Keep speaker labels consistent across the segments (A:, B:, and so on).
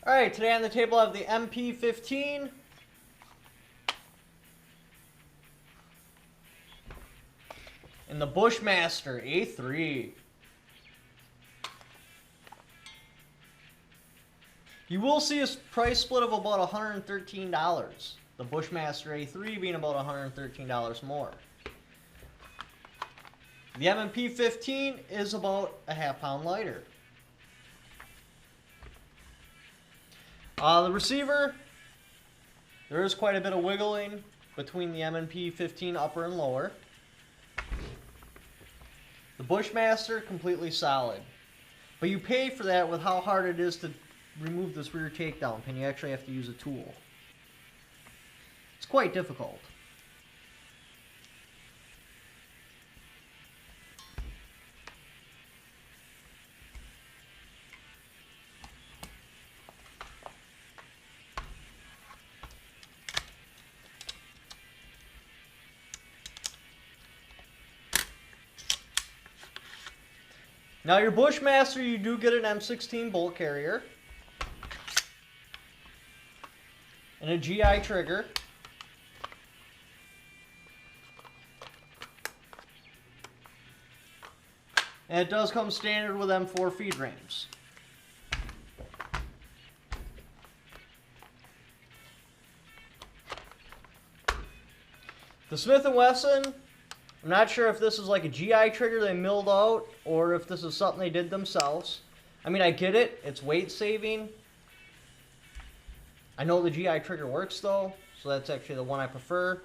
A: Alright, today on the table I have the MP-15. And the Bushmaster A3. You will see a price split of about $113. The Bushmaster A3 being about $113 more. The MP-15 is about a half-pound lighter. The receiver, there is quite a bit of wiggling between the MP-15 upper and lower. The Bushmaster, completely solid. But you pay for that with how hard it is to remove this rear takedown pin. You actually have to use a tool. It's quite difficult. Now your Bushmaster, you do get an M16 bolt carrier and a GI trigger. And it does come standard with M4 feed rams. The Smith & Wesson, I'm not sure if this is like a GI trigger they milled out or if this is something they did themselves. I mean, I get it. It's weight saving. I know the GI trigger works though, so that's actually the one I prefer.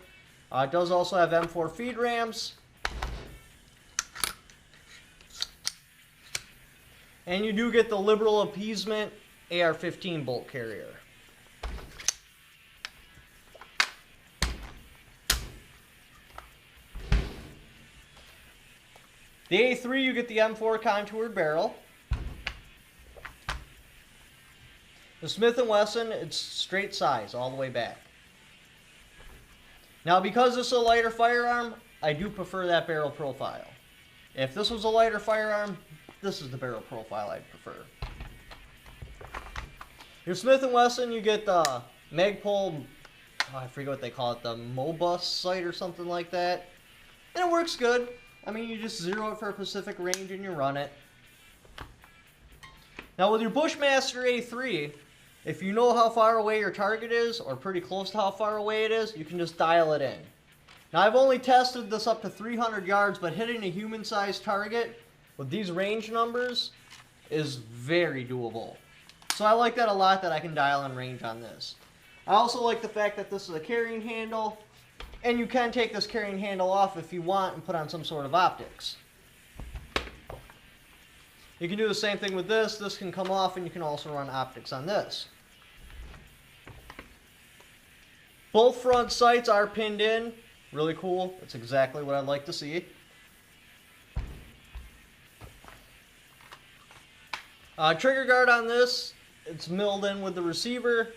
A: It does also have M4 feed rams. And you do get the Liberal Appeasement AR-15 bolt carrier. The A3, you get the M4 contoured barrel. The Smith & Wesson, it's straight size all the way back. Now, because this is a lighter firearm, I do prefer that barrel profile. If this was a lighter firearm, this is the barrel profile I'd prefer. Your Smith & Wesson, you get the Magpul, I forget what they call it, the Mobus sight or something like that. And it works good. I mean, you just zero it for a specific range and you run it. Now with your Bushmaster A3, if you know how far away your target is, or pretty close to how far away it is, you can just dial it in. Now I've only tested this up to 300 yards, but hitting a human-sized target with these range numbers is very doable. So I like that a lot, that I can dial in range on this. I also like the fact that this is a carrying handle. And you can take this carrying handle off if you want and put on some sort of optics. You can do the same thing with this. This can come off and you can also run optics on this. Both front sights are pinned in. Really cool. That's exactly what I'd like to see. Trigger guard on this, it's milled in with the receiver.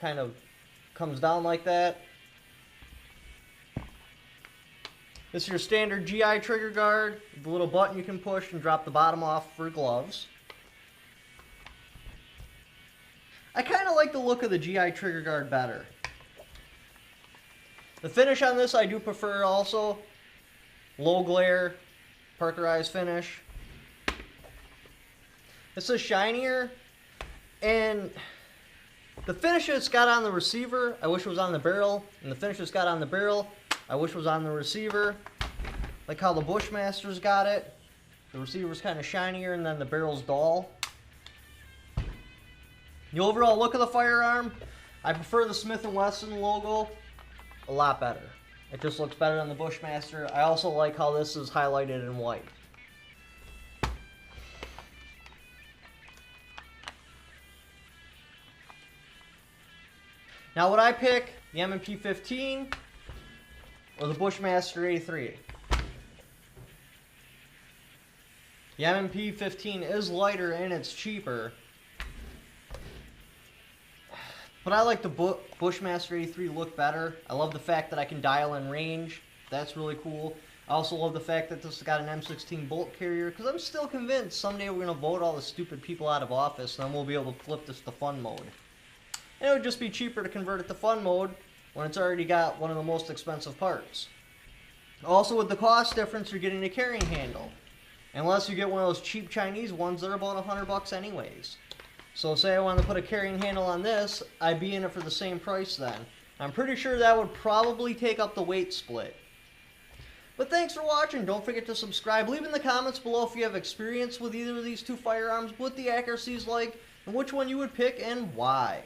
A: Kind of comes down like that. This is your standard GI trigger guard, the little button you can push and drop the bottom off for gloves. I kind of like the look of the GI trigger guard better. The finish on this I do prefer also. Low glare, Parkerized finish. This is shinier, and the finish it's got on the receiver, I wish it was on the barrel, and the finish it's got on the barrel, I wish it was on the receiver. Like how the Bushmaster's got it. The receiver's kind of shinier and then the barrel's dull. The overall look of the firearm, I prefer the Smith & Wesson logo a lot better. It just looks better than the Bushmaster. I also like how this is highlighted in white. Now would I pick the MP-15 or the Bushmaster A3? The MP-15 is lighter and it's cheaper, but I like the Bushmaster A3 look better. I love the fact that I can dial in range. That's really cool. I also love the fact that this has got an M16 bolt carrier, because I'm still convinced someday we're going to vote all the stupid people out of office, and then we'll be able to flip this to fun mode. And it would just be cheaper to convert it to fun mode when it's already got one of the most expensive parts. Also, with the cost difference, you're getting a carrying handle. Unless you get one of those cheap Chinese ones, they're about $100 anyways. So say I wanted to put a carrying handle on this, I'd be in it for the same price then. I'm pretty sure that would probably take up the weight split. But thanks for watching. Don't forget to subscribe. Leave in the comments below if you have experience with either of these two firearms, what the accuracy is like, and which one you would pick and why.